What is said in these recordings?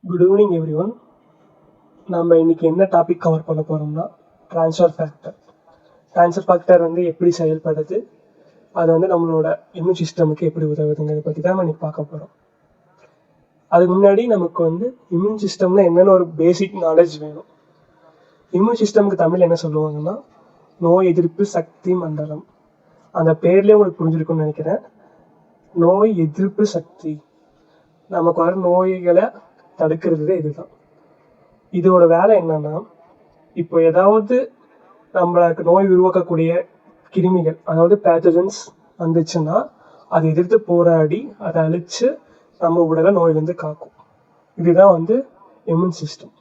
Good evening every one. நம்ம இன்னைக்கு என்ன டாபிக் கவர் பண்ண போகிறோம்னா ட்ரான்ஸ்ஃபர் ஃபேக்டர். ட்ரான்ஸ்ஃபர் ஃபேக்டர் எப்படி செயல்படுது, அது நம்மளோட இம்யூன் சிஸ்டமுக்கு எப்படி உதவுதுங்கிறத பற்றி தான் நம்ம இன்னைக்கு பார்க்க போகிறோம். அதுக்கு முன்னாடி நமக்கு இம்யூன் சிஸ்டம்னா என்னென்னு ஒரு பேசிக் நாலேஜ் வேணும். இம்யூன் சிஸ்டமுக்கு தமிழ் என்ன சொல்லுவாங்கன்னா நோய் எதிர்ப்பு சக்தி மண்டலம். அந்த பேர்லேயே உங்களுக்கு புரிஞ்சிருக்கும்னு நினைக்கிறேன். நோய் எதிர்ப்பு சக்தி, நமக்கு வர நோய்களை தடுக்கிறது இதுதான். இதோட வேலை என்னன்னா, இப்போ ஏதாவது நம்மளுக்கு நோய் உருவாக்கக்கூடிய கிருமிகள், அதாவது பேத்தஜன்ஸ் வந்துச்சுன்னா அதை எதிர்த்து போராடி அதை அழிச்சு நம்ம உடலை நோயிலிருந்து காக்கும். இதுதான் இம்யூன் சிஸ்டம்.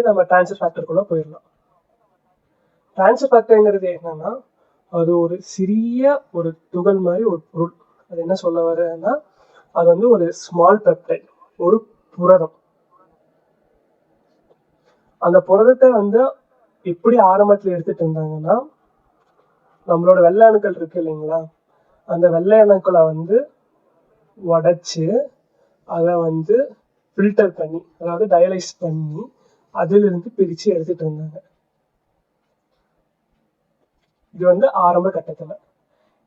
நம்ம ட்ரான்ஸ்ஃபர் ஃபேக்டருக்குள்ள போயிடலாம். ட்ரான்ஸ்ஃபர் ஃபேக்டருங்கிறது என்னன்னா, அது ஒரு சிறிய ஒரு துகள் மாதிரி ஒரு பொருள். அது என்ன சொல்ல வரேன்னா, அது ஒரு ஸ்மால் பெப்டைட், ஒரு புரதம். அந்த புரதத்தை எப்படி ஆரம்பத்தில் எடுத்துட்டு இருந்தாங்கன்னா, நம்மளோட வெள்ளை அணுக்கள் இருக்கு இல்லைங்களா, அந்த வெள்ளை அணுக்களை உடைச்சு அதை ஃபில்டர் பண்ணி, அதாவது டயலைஸ் பண்ணி அதிலிருந்து பிரித்து எடுத்துட்டு இருந்தாங்க. இது ஆரம்ப கட்டத்தில்.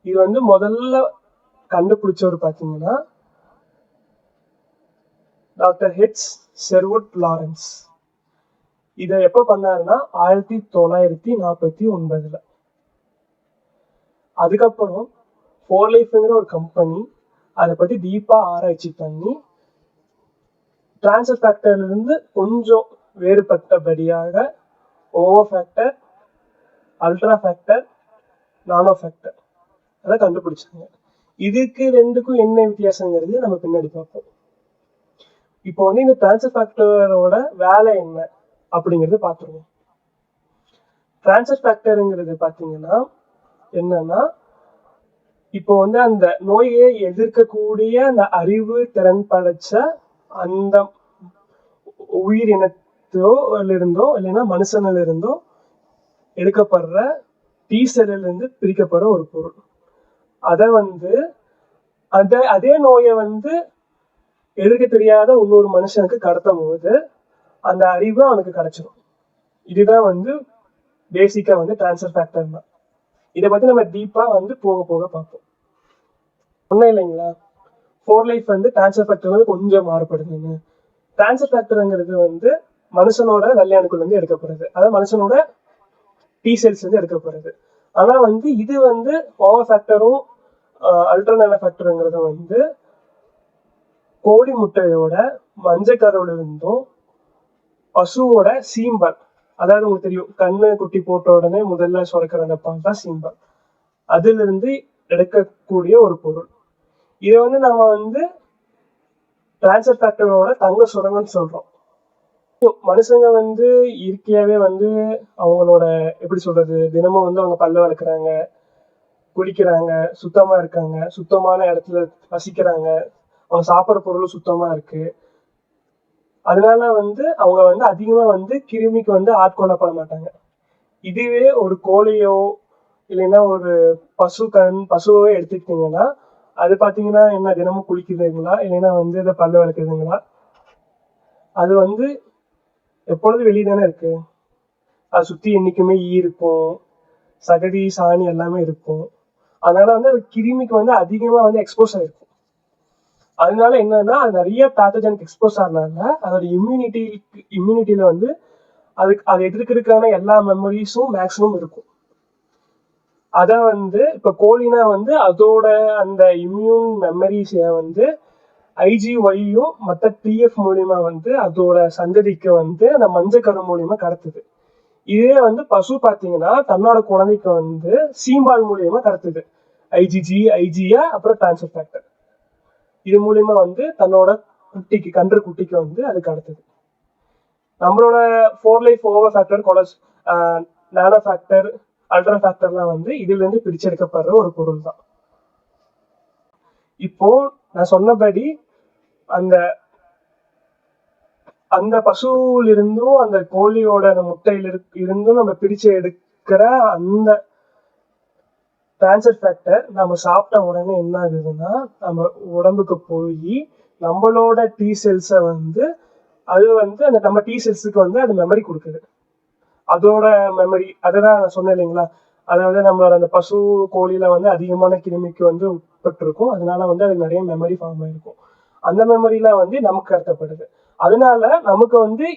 இது முதல்ல கண்டுபிடிச்சவர் பார்த்தீங்கன்னா டாக்டர் ஹெச் ஷெர்வுட் லாரன்ஸ். இதை எப்போ பண்ணாருன்னா 1949. அதுக்கப்புறம் ஃபோர் லைஃப்ங்கிற ஒரு கம்பெனி அதை பற்றி டீப்பாக ஆராய்ச்சி பண்ணி ட்ரான்ஸ்ஃபர் ஃபேக்டர்லேருந்து கொஞ்சம் வேறுபட்டபடியாக ஓவர் ஃபேக்டர், அல்ட்ரா ஃபேக்டர், நானோ ஃபேக்டர் அதை கண்டுபிடிச்சாங்க. இதுக்கு ரெண்டுக்கும் என்ன வித்தியாசங்கிறது நம்ம பின்னாடி பார்ப்போம். இப்போ இந்த ட்ரான்ஸ்ஃபர் ஃபேக்டரோட வேலை என்ன அப்படிங்கிறது பார்த்துருவோம். ட்ரான்ஸ்ஃபர் ஃபேக்டருங்கிறது பார்த்தீங்கன்னா என்னன்னா, இப்போ அந்த நோயை எதிர்க்கக்கூடிய அந்த அறிவு திறன் படைச்ச அந்த உயிரினத்தோ இருந்தோ இல்லைன்னா மனுஷனில் இருந்தோ எடுக்கப்படுற டி செல்லிலிருந்து பிரிக்கப்படுற ஒரு பொருள். அதை அதே நோயை எதிர்க்க தெரியாத இன்னொரு மனுஷனுக்கு கடத்தும் போது அந்த அறிவு அவனுக்கு கிடைச்சிடும். இதுதான் பேசிக்கா ட்ரான்ஸ்ஃபர் ஃபேக்டர்னா. இதை பத்தி நம்ம டீப்பா போக போக பார்ப்போம். ஒன்றும் இல்லைங்களா, ஃபோர் லைஃப் ட்ரான்ஸ்ஃபர் ஃபேக்டர் கொஞ்சம் மாறுபடுதுங்க. ட்ரான்ஸ்ஃபர் ஃபேக்டருங்கிறது மனுஷனோட வெள்ளை அணுக்குள்ள எடுக்கப்படுறது, அதாவது மனுஷனோட டி செல்ஸ் எடுக்கப்படுறது. ஆனா இது ஓவர் ஃபேக்டரும் அல்ட்ரா நானோ ஃபேக்டருங்கிறது கோழி முட்டையோட மஞ்சள் கருவுல இருந்தும் பசுவோட சீம்பல், அதாவது உங்களுக்கு தெரியும், கண்ணு குட்டி போட்ட உடனே முதல்ல சுரக்கிற அந்த பால் தான் சீம்பல், அதுல இருந்து எடுக்கக்கூடிய ஒரு பொருள். இதை நம்ம ட்ரான்ஸ்ஃபர் ஃபேக்டரோட தங்க சுரங்கன்னு சொல்றோம். மனுஷங்க இயற்கையாவே அவங்களோட எப்படி சொல்றது, தினமும் அவங்க பல்ல வளர்க்குறாங்க, குளிக்கிறாங்க, சுத்தமா இருக்காங்க, சுத்தமான இடத்துல வசிக்கிறாங்க, அவங்க சாப்பிட்ற பொருளும் சுத்தமா இருக்கு. அதனால அவங்க அதிகமா கிருமிக்கு ஆட்கொள்ளப்பட மாட்டாங்க. இதுவே ஒரு கோழியோ இல்லைன்னா ஒரு பசுவோ எடுத்துக்கிட்டீங்கன்னா, அது பார்த்தீங்கன்னா என்ன, தினமும் குளிக்குதுங்களா இல்லைன்னா இதை பல்ல வளர்க்குதுங்களா? அது எப்பொழுது வெளியே தானே இருக்கு. அதை சுற்றி என்னைக்குமே ஈ இருக்கும், சகதி சாணி எல்லாமே இருக்கும். அதனால அது கிருமிக்கு அதிகமா எக்ஸ்போஸ் ஆயிருக்கும். அதனால என்னன்னா, அது நிறைய பேத்தஜனுக்கு எக்ஸ்போஸ் ஆகிறதுனால அதோட இம்யூனிட்டியில அதுக்கு அதை எதிர்க்கிறதுக்கான எல்லா மெமரிஸும் மேக்ஸிமம் இருக்கும். அதை இப்போ கோழினா அதோட அந்த இம்யூன் மெமரிஸை ஐஜிஒய்யும் மற்ற டிஎஃப் மூலியமா அதோட சந்ததிக்கு அந்த மஞ்சக்கரு மூலியமா கடத்துது. இதே பசு பார்த்தீங்கன்னா தன்னோட குழந்தைக்கு சீம்பால் மூலியமா கடத்துது. ஐஜிஜி, ஐஜியா, அப்புறம் ட்ரான்ஸ்ஃபர் ஃபேக்டர், இது மூலியமா தன்னோட குட்டிக்கு, கன்று குட்டிக்கு அது கடத்துது. நம்மளோட ஃபோர் லைஃப் ஓவர் ஃபேக்டர், நானோ ஃபேக்டர், அல்ட்ரா ஃபேக்டர்லாம் இதுல இருந்து பிரிச்செடுக்கப்படுற ஒரு பொருள் தான். இப்போ நான் சொன்னபடி அந்த அந்த பசுல இருந்தும் அந்த கோழியோட அந்த முட்டையில இருந்தும் நம்ம பிரிச்சு எடுக்கிற அந்த ட்ரான்ஸ்ஃபர் ஃபேக்டர் நம்ம சாப்பிட்ட உடனே என்ன ஆகுதுன்னா, நம்ம உடம்புக்கு போய் நம்மளோட டி செல்ஸை வந்து அது வந்து அந்த நம்ம டி செல்ஸுக்கு வந்து அது மெமரி கொடுக்குது. அதோட மெமரி அதை தான் நான் சொன்னேன் இல்லைங்களா, அதாவது நம்மளோட அந்த பசு கோழியில வந்து அதிகமான கிருமிக்கு வந்து உட்பட்டிருக்கும், அதனால வந்து அது நிறைய மெமரி ஃபார்ம் ஆயிருக்கும். அந்த மெமரியில வந்து நமக்கு கடத்தப்படுது. அதனால நமக்கு வந்து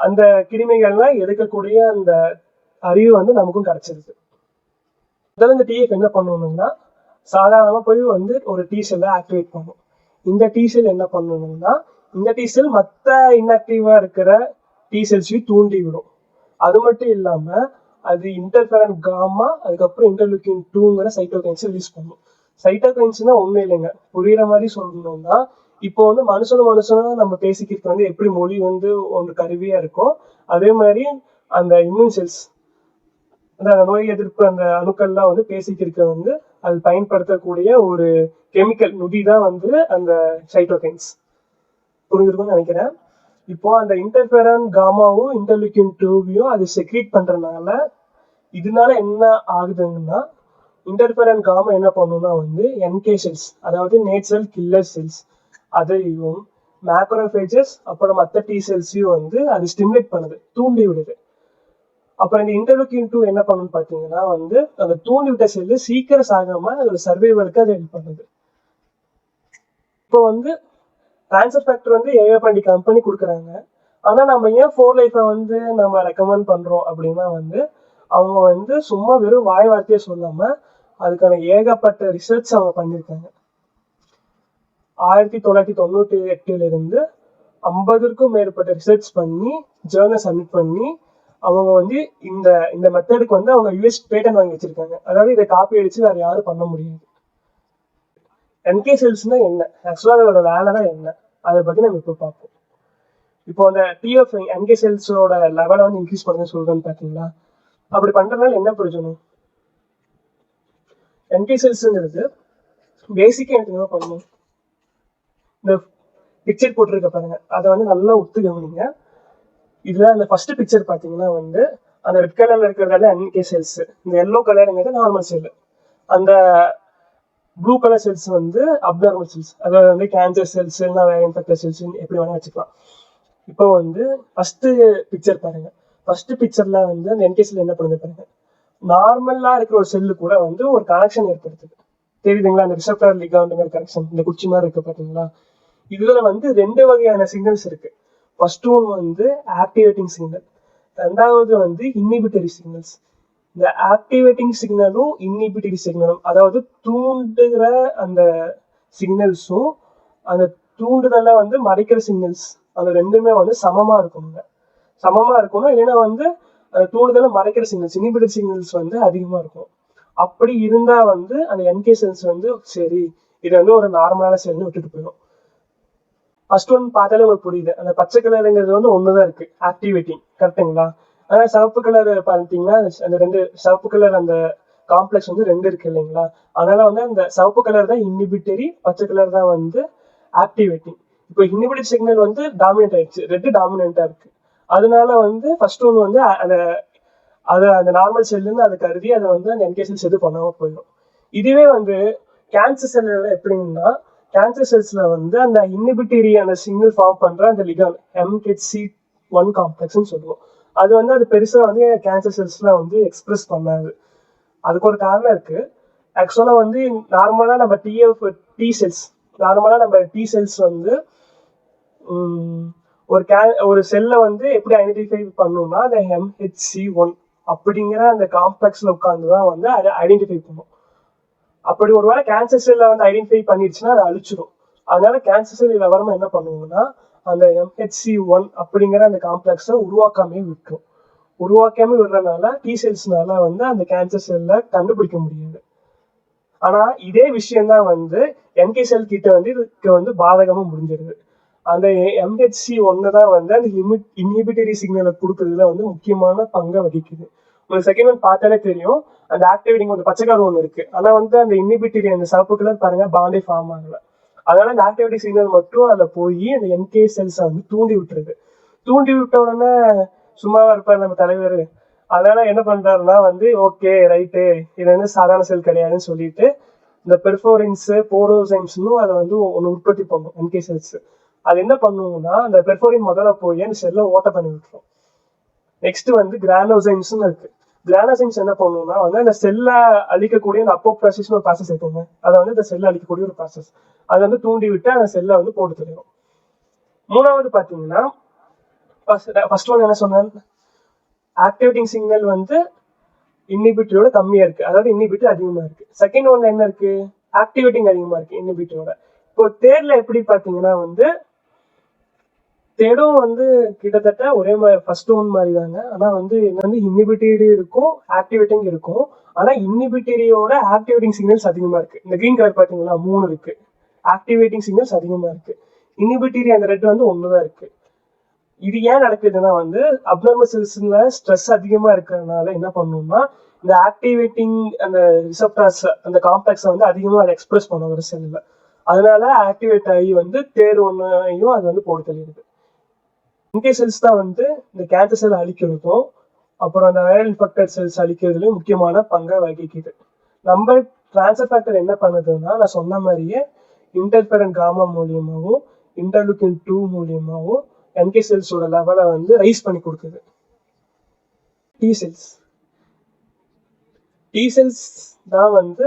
அந்த கிருமிகள்லாம் எடுக்கக்கூடிய அந்த அறிவு வந்து நமக்கும் கிடைச்சிருக்கு. முதல்ல இந்த டிஎஃப் என்ன பண்ணணும்னா சாதாரணமா போய் வந்து ஒரு டி செல்லை ஆக்டிவேட் பண்ணும். இந்த டி செல் என்ன பண்ணணும்னா இந்த டி செல் மற்ற இன்ஆக்டிவா இருக்கிற டி செல்ஸையும் தூண்டி விடும். அது மட்டும் இல்லாம அது இன்டர்ஃபெரன் காமா அதுக்கப்புறம் இன்டர்லூக்கின் 2ங்கிற சைட்டோகைன்ஸ் ரிலீஸ் பண்ணும். சைட்டோகைன்ஸ்னா ஒண்ணும் இல்லைங்க, புரியுற மாதிரி சொல்லணும்னா இப்போ வந்து மனுஷனும் நம்ம பேசிக்கிறது வந்து எப்படி மொழி வந்து ஒன்று கருவியா இருக்கோ அதே மாதிரி அந்த இம்யூன் செல்ஸ் அந்த நோய் எதிர்ப்பு அந்த அணுக்கள்லாம் வந்து பேசிக்கிறது வந்து அது பயன்படுத்தக்கூடிய ஒரு கெமிக்கல் நொடி தான் வந்து அந்த சைட்டோகைன்ஸ். புரிஞ்சிருக்கும்னு நினைக்கிறேன். இப்போ அந்த இன்டர்ஃபெரான் காமாவும் இன்டர்லூக்கின் 2வையும் அது செக்ரீட் பண்றதுனால இதனால என்ன ஆகுதுன்னா இன்டர்ஃபெரான் காமா என்ன பண்ணும்னா வந்து என்கே செல்ஸ் அதாவது நேச்சுரல் கில்லர் செல்ஸ் அதையும் மேக்ரோஃபேஜஸ் அப்புறம் மற்ற டி செல்ஸையும் வந்து அது ஸ்டிமுலேட் பண்ணுது, தூண்டி விடுது. அப்புறம் இந்த இன்டர்லூக்கின் 2 என்ன பண்ணுன்னு பார்த்தீங்கன்னா வந்து அந்த தூண்டி விட்ட செல்லு சீக்கிரம் சாகாம அதோட சர்வைவலுக்கு அது ஹெல்ப் பண்ணுது. இப்போ வந்து ட்ரான்ஸ்ஃபர் ஃபேக்டர் வந்து ஏகப்பட்ட கம்பெனி கொடுக்குறாங்க. ஆனால் நம்ம ஏன் 4Life வந்து நம்ம ரெக்கமெண்ட் பண்ணுறோம் அப்படின்னா வந்து அவங்க வந்து சும்மா வெறும் வாய் வார்த்தையை சொல்லாமல் அதுக்கான ஏகப்பட்ட ரிசர்ச் அவங்க பண்ணியிருக்காங்க. 1998 50க்கும் மேற்பட்ட ரிசர்ச் பண்ணி ஜேர்னல் சப்மிட் பண்ணி அவங்க வந்து இந்த இந்த மெத்தடுக்கு வந்து அவங்க யூஎஸ் பேட்டன் வாங்கி வச்சிருக்காங்க. அதாவது இதை காப்பி அடிச்சு வேற யாரும் பண்ண முடியாது. என்கே செல்ஸ்னா என்ன, ஆக்சுவலாக அதோட வேலை தான் என்ன, அதை பற்றி நம்ம இப்போ பார்ப்போம். இப்போ அந்த டிஎஃப் என்கே செல்ஸோட லெவலை வந்து இன்க்ரீஸ் பண்ண சொல்றேன்னு பார்த்தீங்களா, அப்படி பண்றதுனால என்ன பிரயோஜனம்? என்கே செல்ஸுங்கிறது பேசிக்காக எனக்கு பண்ணணும். இந்த பிக்சர் போட்டிருக்க பாருங்க, அதை வந்து நல்லா ஒத்து கவனிங்க. இதுல அந்த ஃபர்ஸ்ட் பிக்சர் பார்த்தீங்கன்னா வந்து அந்த ரெட் கலர்ல இருக்கிறதால என்கே செல்ஸ், இந்த எல்லோ கலருங்கிறது நார்மல் செல், அந்த ப்ளூ கலர் செல்ஸ் வந்து அப்நார்மல் செல்ஸ், அதாவது வந்து கேன்சர் செல்ஸ் இல்லைன்னா வேற இன்ஃபெக்டட் செல்ஸ் எப்படி வேணா வச்சுக்கலாம். இப்போ வந்து ஃபர்ஸ்ட் பிக்சர் பாருங்க. ஃபர்ஸ்ட் பிக்சர்ல வந்து அந்த என்கே செல் என்ன பண்ணுது பாருங்க, நார்மலா இருக்கிற ஒரு செல்லு கூட வந்து ஒரு கனெக்ஷன் ஏற்படுத்துது. தெரியுதுங்களா, அந்த ரிசப்டர் லிகாண்டுங்கிற கனெக்ஷன் இந்த குச்சி மாதிரி இருக்கு பாத்தீங்களா. இதுல வந்து 2 வகையான சிக்னல்ஸ் இருக்கு. ஃபர்ஸ்ட் ஒன் வந்து ஆக்டிவேட்டிங் சிக்னல், ரெண்டாவது வந்து இன்ஹிபிட்டரி சிக்னல்ஸ். இந்த ஆக்டிவேட்டிங் சிக்னலும் இன்ஹிபிட்டரி சிக்னலும் அதாவது தூண்டுகிற அந்த சிக்னல்ஸும் அந்த தூண்டுதலை வந்து மறைக்கிற சிக்னல்ஸ் அந்த ரெண்டுமே வந்து சமமா இருக்கணும். இல்லைன்னா வந்து அந்த தூண்டுதலை மறைக்கிற சிக்னல்ஸ் இன்ஹிபிட்டரி சிக்னல்ஸ் வந்து அதிகமா இருக்கும். அப்படி இருந்தா வந்து அந்த என்கே செல்ஸ் வந்து சரி இது வந்து ஒரு நார்மலான செல்னு விட்டுட்டு போயிடும். ஃபர்ஸ்ட் ஒன் பார்த்தாலே உங்களுக்கு புரியுது, அந்த பச்சை கலருங்கிறது வந்து ஒண்ணுதான் இருக்கு ஆக்டிவேட்டிங், கரெக்டுங்களா. ஆனா சிவப்பு கலர் பார்த்தீங்கன்னா அந்த 2 சிவப்பு கலர் அந்த காம்ப்ளெக்ஸ் வந்து 2 இருக்கு இல்லைங்களா. அதனால வந்து அந்த சிவப்பு கலர் தான் இன்ஹிபிட்டரி, பச்சை கலர் தான் வந்து ஆக்டிவேட்டிங். இப்போ இன்ஹிபிட்டரி சிக்னல் வந்து டாமினேட் ஆயிடுச்சு, ரெட் டாமினேட்டா இருக்கு. அதனால வந்து ஃபர்ஸ்ட் ஒன் வந்து அந்த நார்மல் செல்லுன்னு அதை கருதி அதை வந்து அந்த என்கே செல்ஸ் எது பண்ணாம போயிடும். இதுவே வந்து கேன்சர் செல்ல எப்படின்னா கேன்சர் செல்ஸ்ல வந்து அந்த இன்ஹிபிட்டரி அந்த சிக்னல் ஃபார்ம் பண்ற அந்த லிகாண்ட் MHC1 காம்ப்ளெக்ஸ்ன்னு சொல்லுவோம். அது வந்து அது பெருசா வந்து கேன்சர் செல்ஸ்ல வந்து எக்ஸ்பிரஸ் பண்ணாது. அதுக்கு ஒரு காரணம் இருக்கு. ஆக்சுவலா வந்து நார்மலா நம்ம டி செல்ஸ் வந்து ஒரு செல்லை வந்து எப்படி ஐடென்டிஃபை பண்ணணும்னா அந்த MHC1 அப்படிங்கிற அந்த காம்ப்ளெக்ஸ்ல உட்கார்ந்துதான் வந்து அதை ஐடென்டிஃபை பண்ணும். அப்படி ஒருவேளை கேன்சர் செல்லை வந்து ஐடென்டிஃபை பண்ணிடுச்சுன்னா அதை அழிச்சிடும். அதனால கேன்சர் செல் விவரமா என்ன பண்ணுவோம்னா அந்த MHC1 அப்படிங்கிற அந்த காம்ப்ளெக்ஸை உருவாக்காமே விடுறதுனால டி செல்ஸ்னால வந்து அந்த கேன்சர் செல்லை கண்டுபிடிக்க முடியாது. ஆனா இதே விஷயம்தான் வந்து என்கே செல் கிட்ட வந்து இதுக்கு வந்து பாதகமா முடிஞ்சிருது. அந்த MHC1 தான் வந்து அந்த இன்ஹிபிட்டரி சிக்னலை கொடுக்கறதுல வந்து முக்கியமான பங்கை வகிக்குது. உங்களுக்கு செகண்ட் ஒன் பார்த்தாலே தெரியும், அந்த ஆக்டிவேட்டிங் வந்து பச்சை கலர் ஒன்று இருக்கு. ஆனா வந்து அந்த இன்ஹிபிட்டரி அந்த சிவப்பு கலர் பாருங்க பாண்டே ஃபார்ம் ஆகல. அதனால அந்த ஆக்டிவேட்டிங் சிக்னல் மட்டும் அதுல போய் அந்த என்கே செல்ஸை வந்து தூண்டி விட்டுருது. தூண்டி விட்ட உடனே சும்மாவா இருப்பார் நம்ம தலைவர். அதனால என்ன பண்றாருன்னா வந்து ஓகே ரைட்டு இது வந்து சாதாரண செல் கிடையாதுன்னு சொல்லிட்டு இந்த பெர்ஃபோரின்ஸ் போரோசைம்ஸ்னு அதை வந்து ஒன்று உற்பத்தி பண்ணும் என்கே செல்ஸ். அது என்ன பண்ணுவோம்னா அந்த பெர்ஃபோரின் முதல்ல போய் அந்த செல்லை ஓட்ட பண்ணி விட்டுரும். நெக்ஸ்ட் வந்து கிரானோசைம்ஸ்னு இருக்கு. கிரானோசைம்ஸ் என்ன பண்ணுவோம்னா வந்து அந்த செல்லை அழிக்கக்கூடிய அந்த அப்போப்டோசிஸ்னு ஒரு ப்ராசஸ் இருக்குங்க. அதை வந்து இந்த செல்லை அழிக்கக்கூடிய ஒரு ப்ராசஸ். அதை வந்து தூண்டி விட்டு அந்த செல்லை வந்து போட்டு தெரியும். மூணாவது பார்த்தீங்கன்னா ஃபர்ஸ்ட் ஒன் என்ன சொன்னேன், ஆக்டிவேட்டிங் சிக்னல் வந்து இன்னிபிட்டரோட கம்மியா இருக்கு, அதாவது இன்னிபிட்டர் அதிகமா இருக்கு. செகண்ட் ஒன்ல என்ன இருக்கு, ஆக்டிவேட்டிங் அதிகமா இருக்கு இன்னிபிட்டரோட. இப்போ தேர்ட்ல எப்படி பாத்தீங்கன்னா வந்து தேடும் வந்து கிட்டத்தட்ட ஒரே மாதிரி ஃபர்ஸ்ட் ஒன் மாதிரி தாங்க. ஆனா வந்து இன்னிபிட்டரி இருக்கும், ஆக்டிவேட்டிங் இருக்கும். ஆனா இன்னிபிட்டரியோட ஆக்டிவேட்டிங் சிக்னல்ஸ் அதிகமா இருக்கு. இந்த கிரீன் கலர் பாத்தீங்களா 3 இருக்கு, ஆக்டிவேட்டிங் சிக்னல்ஸ் அதிகமா இருக்கு. இன்னிபிட்டரி அந்த ரெட் வந்து 1 தான் இருக்கு. இது ஏன் நடக்குதுன்னா வந்து அப்நார்மல் செல்ஸ்ல ஸ்ட்ரெஸ் அதிகமா இருக்கிறதுனால என்ன பண்ணணும்னா இந்த ஆக்டிவேட்டிங் அந்த ரிசப்டார்ஸ் அந்த காம்ப்ளெக்ஸை வந்து அதிகமா அதை எக்ஸ்பிரஸ் பண்ணும் ஒரு செல்ல. அதனால ஆக்டிவேட் ஆகி வந்து தேர்ட் ஒன்னையும் அது வந்து போட்டு தெரியுது. என்கே செல்ஸ் தான் வந்து இந்த கேன்சர் செல் அழிக்கிறதும் அப்புறம் அந்த வைரல் இன்ஃபெக்டட் செல்ஸ் அழிக்கிறதுலையும் முக்கியமான பங்கை வகிக்குது. நம்ம டிரான்ஸ்ஃபர் ஃபேக்டர் என்ன பண்ணுதுன்னா நான் சொன்ன மாதிரியே இன்டர்ஃபெரன் காமா மூலியமாகவும் இன்டர்லூக்கின் 2 மூலியமாகவும் என்கே செல்ஸோட லெவலை வந்து ரைஸ் பண்ணி கொடுக்குது. டி செல்ஸ் தான் வந்து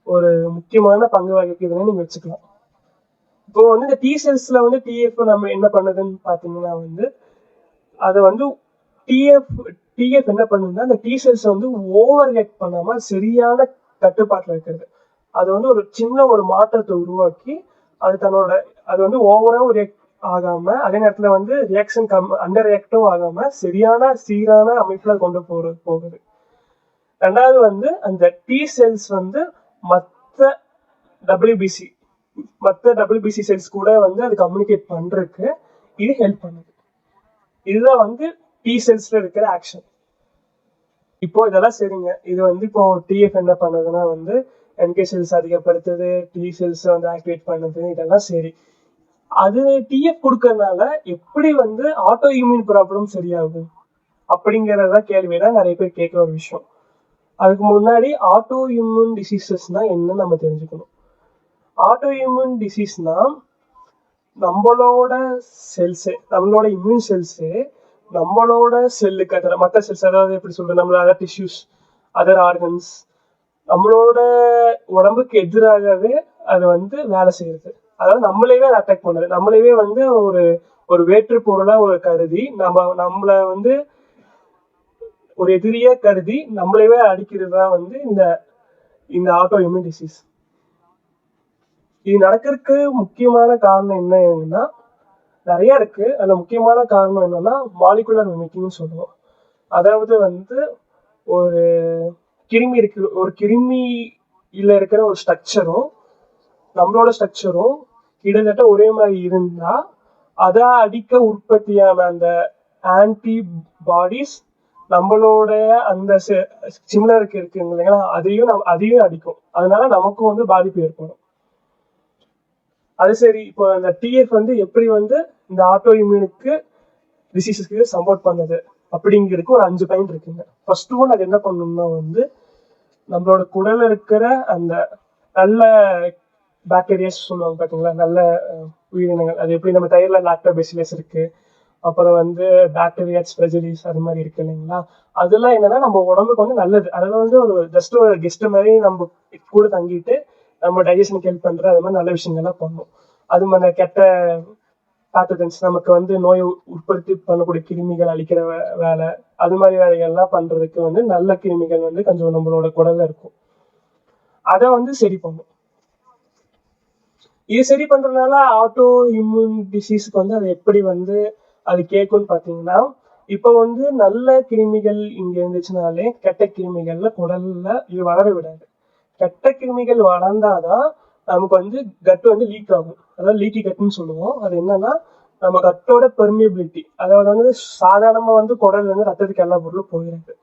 ஒரு முக்கியமான பங்கு வகிக்குதுன்னு நீங்க வச்சுக்கலாம். இப்போ வந்து இந்த டி செல்ஸ்ல வந்து டிஎஃப் நம்ம என்ன பண்ணுதுன்னு பாத்தீங்கன்னா வந்து அதை வந்து டிஎஃப் என்ன பண்ணுதுன்னா அந்த டி செல்ஸ் வந்து ஓவர் ரியாக்ட் பண்ணாம சரியான கட்டுப்பாட்டில் இருக்கிறது. அது வந்து ஒரு சின்ன ஒரு மாற்றத்தை உருவாக்கி அது வந்து ஓவராகவும் ரியாக்ட் ஆகாம அதே நேரத்துல வந்து ரியாக்ஷன் அண்டர் ரியாக்டும் ஆகாம சீரான அமைப்புல கொண்டு போகுது. ரெண்டாவது வந்து அந்த டி செல்ஸ் வந்து மற்ற டபிள்யூபிசி செல்ஸ் கூட வந்து அது கம்யூனிகேட் பண்றதுக்கு இது ஹெல்ப் பண்ணுது. இதுதான் வந்து டி செல்ஸ்ல இருக்கிற ஆக்ஷன். இப்போ இதெல்லாம் சரிங்க. இது வந்து இப்போ டிஎஃப் என்ன பண்ணுதுன்னா வந்து என்கே செல்ஸ் அதிகப்படுத்துது, டி செல்ஸ் வந்து ஆக்டிவேட் பண்ணுது, இதெல்லாம் சரி. அது டிஎஃப் கொடுக்கறதுனால எப்படி வந்து ஆட்டோ இம்யூன் ப்ராப்ளம் சரியாகும் அப்படிங்கறத கேள்விதான் நிறைய பேர் கேட்கிற ஒரு விஷயம். அதுக்கு முன்னாடி ஆட்டோ இம்யூன் டிசீசஸ்னா என்னன்னு நம்ம தெரிஞ்சுக்கணும். ஆட்டோ இம்யூன் டிசீஸ்னா நம்மளோட இம்யூன் செல்ஸே நம்மளோட செல்லுக்கு மற்ற செல்ஸ், அதாவது எப்படி சொல்றது, நம்மளோட அதர் டிஷ்யூஸ், அதர் ஆர்கன்ஸ், நம்மளோட உடம்புக்கு எதிராகவே அது வந்து வேலை செய்யுது. அதாவது நம்மளையே அதை அட்டாக் பண்ணுது. நம்மளையே வந்து ஒரு வேற்று பொருளா கருதி நம்மள வந்து ஒரு எதிரியா கருதி நம்மளையே அடிக்கிறது தான் வந்து இந்த ஆட்டோ இம்யூன் டிசீஸ். இது நடக்கிறதுக்கு முக்கியமான காரணம் என்னன்னா நிறைய இருக்கு. அதுல முக்கியமான காரணம் என்னன்னா மாலிகுலர் மிமிக்ரிங்னு சொல்லுவோம். அதாவது வந்து ஒரு கிருமியில இருக்கிற ஒரு ஸ்ட்ரக்சரும் நம்மளோட ஸ்ட்ரக்சரும் கிட்டத்தட்ட ஒரே மாதிரி இருந்தா அதை அடிக்க உற்பத்தியான அந்த ஆன்டிபாடிஸ் நம்மளோட அந்த சிமிலருக்கு இருக்குங்க இல்லைங்களா, அதையும் அடிக்கும். அதனால நமக்கும் வந்து பாதிப்பு ஏற்படும். அது சரி, இப்போ அந்த டிஎஃப் வந்து எப்படி வந்து இந்த ஆட்டோ இம்யூனுக்கு டிசீஸஸ்க்கு சப்போர்ட் பண்ணுது அப்படிங்கிறதுக்கு ஒரு 5 பாயிண்ட் இருக்குங்க. ஃபர்ஸ்ட் ஒன், அது என்ன பண்ணணும்னா வந்து நம்மளோட குடல்ல இருக்கிற அந்த நல்ல பாக்டீரியாஸ் சொல்லுவாங்க பாத்தீங்களா, நல்ல உயிரினங்கள். அது எப்படி நம்ம தயிர்ல லாக்டோபேசிலஸ் இருக்கு, அப்புறம் வந்து பாக்டீரியாஸ் ஃப்ரெஜிலிஸ் அது மாதிரி இருக்கு இல்லைங்களா. அதெல்லாம் என்னன்னா நம்ம உடம்புக்கு வந்து நல்லது. அதெல்லாம் வந்து ஒரு கெஸ்ட் மாதிரி நம்ம கூட தங்கிட்டு நம்ம டைஜஷனுக்கு ஹெல்ப் பண்ற அது மாதிரி நல்ல விஷயங்கள்லாம் பண்ணும். அது மாதிரி கெட்ட பேத்தஜன்ஸ், நமக்கு வந்து நோய் உற்பத்தி பண்ணக்கூடிய கிருமிகள் அழிக்கிற வேலை, அது மாதிரி வேலைகள்லாம் பண்றதுக்கு வந்து நல்ல கிருமிகள் வந்து கொஞ்சம் நம்மளோட குடல்ல இருக்கும். அதை வந்து சரி பண்ணும். இது சரி பண்றதுனால ஆட்டோ இம்யூன் டிசீஸ்க்கு வந்து அது எப்படி வந்து அது கேட்கும்னு பாத்தீங்கன்னா, இப்ப வந்து நல்ல கிருமிகள் இங்க இருந்துச்சுனாலே கெட்ட கிருமிகள்ல குடல்ல இது வளர விடாது. கெட்ட கிருமிகள் வளர்ந்தாதான் நமக்கு வந்து கட் வந்து லீக் ஆகும். அதாவது லீக்கி கட்னு சொல்லுவோம். அது என்னன்னா நம்ம கட்டோட பெர்மியபிலிட்டி, அதாவது வந்து சாதாரணமா வந்து குடல்ல இருந்து ரத்தத்துக்கு எல்லா பொருளும் போயிருக்கு,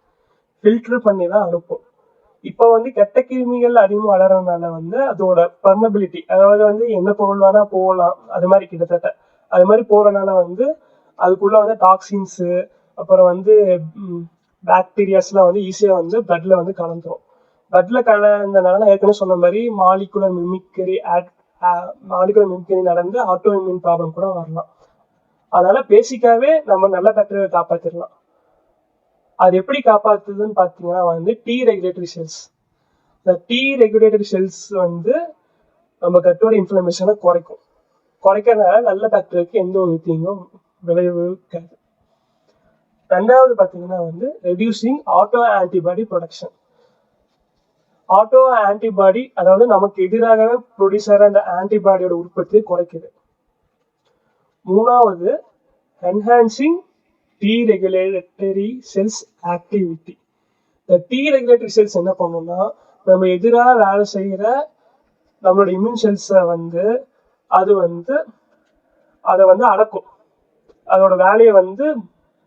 ஃபில்டர் பண்ணி தான் அனுப்பும். இப்ப வந்து கெட்ட கிருமிகள் அதிகமாக வளர்றதுனால வந்து அதோட பர்மபிலிட்டி, அதாவது வந்து என்ன பொருள் வேணா போகலாம், அது மாதிரி கிட்டத்தட்ட அது மாதிரி போறதுனால வந்து அதுக்குள்ள வந்து டாக்ஸின்ஸ் அப்புறம் வந்து பாக்டீரியாஸ்லாம் வந்து ஈஸியா வந்து பிளட்ல வந்து கலந்துரும். பிளட்ல கலந்தனால நான் ஏற்கனவே சொன்ன மாதிரி மாலிகுலர் மிமிக்ரி நடந்து ஆட்டோ இம்யூன் ப்ராப்ளம் கூட வரலாம். அதனால பேசிக்காவே நம்ம நல்ல பாக்டீரியாவை காப்பாத்திடலாம். அது எப்படி காப்பாத்துதுன்னு பாத்தீங்கன்னா வந்து டி ரெகுலேட்டரி செல்ஸ். இந்த டி ரெகுலேட்டரி செல்ஸ் வந்து நம்ம கட்டோட இன்ஃப்ளமேஷனை குறைக்கிறதுனால நல்ல பாக்டீரியாவுக்கு எந்த ஒரு தீங்கும் விளைவிக்காது. ரெண்டாவது பாத்தீங்கன்னா வந்து reducing auto antibody production. Auto antibody அதாவது நமக்கு எதிராகவே ப்ரொடியூஸ் ஆகிற அந்த ஆன்டிபாடியோட உற்பத்தியை குறைக்குது. மூணாவது enhancing T regulatory cells activity. இந்த டி ரெகுலேட்டரி செல்ஸ் என்ன பண்ணும்னா நம்ம எதிராக வேலை செய்கிற நம்மளோட இம்யூன் செல்ஸை வந்து அதை வந்து அடக்கும், அதோட வேலையை வந்து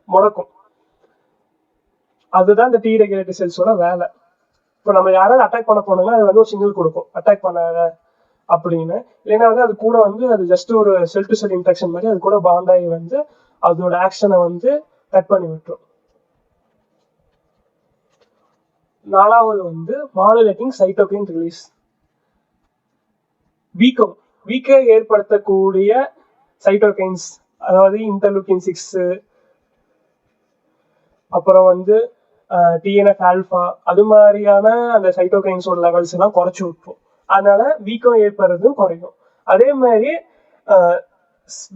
முடக்கும். அதுதான் இந்த டி ரெகுலேட்டரி செல்ஸோட வேலை. இப்போ நம்ம யாராவது அட்டாக் பண்ண போனோம்னா அது வந்து ஒரு சிக்னல் கொடுக்கும் அட்டாக் பண்ணாத அப்படின்னு. இல்லைன்னா வந்து அது கூட வந்து அது ஜஸ்ட் ஒரு செல் டு செல் இன்ஃபெக்ஷன் மாதிரி அது கூட பாண்டாகி வந்து அதோட ஆக்ஷனை வந்து கட் பண்ணி விட்டுரும். நாலாவது வந்து மாடுலேட்டிங் சைட்டோகைன் ரிலீஸ். வீக்கம் ஏற்படுத்தக்கூடிய சைட்டோகைன்ஸ், அதாவது இன்டர்லூக்கின் 6, அப்புறம் வந்து டிஎன்எஃப் ஆல்ஃபா, அது மாதிரியான அந்த சைட்டோகைன்ஸோட லெவல்ஸ் எல்லாம் குறைச்சி விட்டுரும். அதனால வீக்கம் ஏற்படுறதும் குறையும். அதே மாதிரி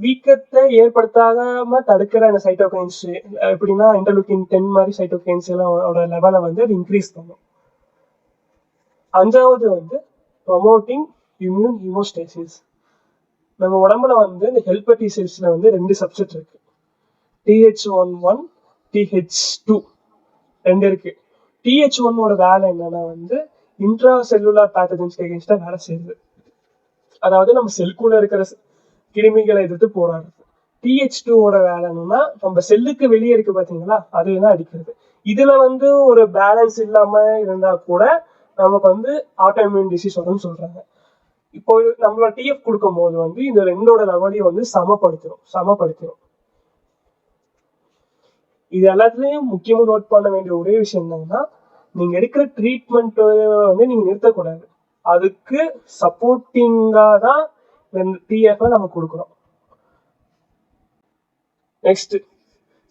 வீக்கத்தை ஏற்படுத்தாம தடுக்கிற அந்த சைட்டோகைன்ஸ் எப்படின்னா இன்டர்லூக்கின் 10 மாதிரி சைட்டோகைன்ஸ் எல்லாம் லெவலை வந்து அது இன்க்ரீஸ் பண்ணும். அஞ்சாவது வந்து ப்ரொமோட்டிங் இம்யூன் ஹீமோஸ்டேசிஸ். நம்ம உடம்புல வந்து இந்த ஹெல்பர் டி செல்ஸ்ல வந்து 2 சப்செட் இருக்கு, TH11 TH2 2 இருக்கு. TH1ஓட வேலை என்னன்னா வந்து இன்ட்ரா செல்லுலார் பேத்தஜன்ஸ்க்கு எகென்ஸ்டா வேலை செய்யுது, அதாவது நம்ம செல்குள்ள இருக்கிற கிருமிகளை எதிர்த்து போராடுறது. TH2ஓட வேலை என்னன்னா நம்ம செல்லுக்கு வெளியே இருக்கு பாத்தீங்களா, அதையெல்லாம் அடிக்கிறது. இதுல வந்து ஒரு பேலன்ஸ் இல்லாம இருந்தா கூட நமக்கு வந்து ஆட்டோ இம்யூன் டிசீஸ் வரும்னு சொல்றாங்க. இப்போ நம்மளோட டிஎஃப் கொடுக்கும் போது வந்து இந்த 2ஓட லெவலையும் வந்து சமப்படுத்திடும். இது எல்லாத்துலயும் முக்கியமா நோட் பண்ண வேண்டிய ஒரே விஷயம் என்னன்னா, நீங்க எடுக்கிற ட்ரீட்மெண்ட் வந்து நீங்க நிறுத்தக்கூடாது, அதுக்கு சப்போர்ட்டிங்கா தான் டிஎஃப் நம்ம கொடுக்குறோம். நெக்ஸ்ட்,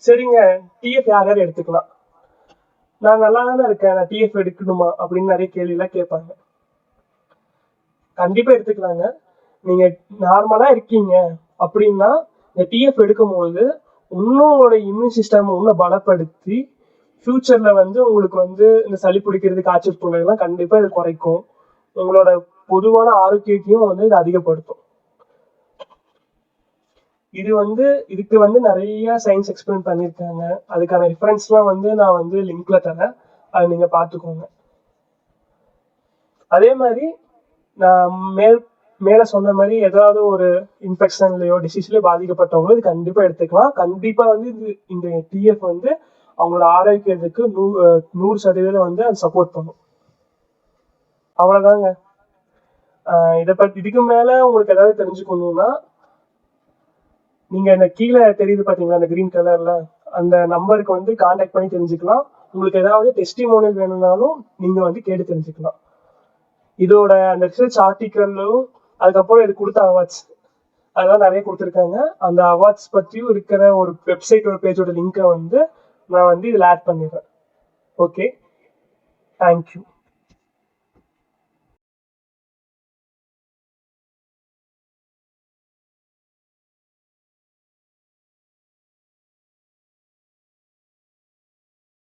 சரிங்க டிஎஃப் யார் யார் எடுத்துக்கலாம், நான் நல்லா தானே இருக்கேன், நான் டிஎஃப் எடுக்கணுமா அப்படின்னு நிறைய கேள்வி எல்லாம் கேட்பாங்க. கண்டிப்பா எடுத்துக்கலாங்க. நீங்க நார்மலா இருக்கீங்க அப்படின்னா இந்த டிஎஃப் எடுக்கும் போது இன்னும் உங்களோட இம்யூன் சிஸ்டம் இன்னும் பலப்படுத்தி ஃபியூச்சர்ல வந்து உங்களுக்கு வந்து இந்த சளி பிடிக்கிறது, காய்ச்சல் தொல்லைலாம் கண்டிப்பா இது குறைக்கும். உங்களோட பொதுவான ஆரோக்கியத்தையும் வந்து இது அதிகப்படுத்தும். இதுக்கு வந்து நிறைய சயின்ஸ் எக்ஸ்பிளைன் பண்ணியிருக்காங்க. அதுக்கான ரெஃபரன்ஸ்லாம் வந்து நான் வந்து லிங்க்ல தரேன், அதை நீங்க பார்த்துக்கோங்க. அதே மாதிரி நான் மேல சொன்ன மாதிரி ஏதாவது ஒரு இன்ஃபெக்ஷன்லயோ டிசீஸ்லயோ பாதிக்கப்பட்டவங்களும் இது கண்டிப்பா எடுத்துக்கலாம். கண்டிப்பா வந்து இந்த டிஎஃப் வந்து அவங்களோட ஆரோக்கியத்துக்கு 100% வந்து அது சப்போர்ட் பண்ணும். அவ்வளவுதாங்க. இதுக்கு மேல உங்களுக்கு ஏதாவது தெரிஞ்சுக்கணும்னா நீங்க இந்த கீழே தெரியுது பாத்தீங்களா அந்த கிரீன் கலர்ல, அந்த நம்பருக்கு வந்து கான்டாக்ட் பண்ணி தெரிஞ்சுக்கலாம். உங்களுக்கு ஏதாவது டெஸ்டிமோனியல் வேணும்னாலும் நீங்க வந்து கேட்டு தெரிஞ்சுக்கலாம். இதோட அந்த ரிசர்ச் ஆர்டிக்கலும் அதுக்கப்புறம் இது கொடுத்த அவார்ட்ஸ் அதெல்லாம் நிறைய கொடுத்துருக்காங்க. அந்த அவார்ட்ஸ் பற்றியும் இருக்கிற ஒரு வெப்சைட்டோட பேஜோட லிங்கை வந்து நான் வந்து இதில் ஆட் பண்ணிடுறேன். Okay, thank you.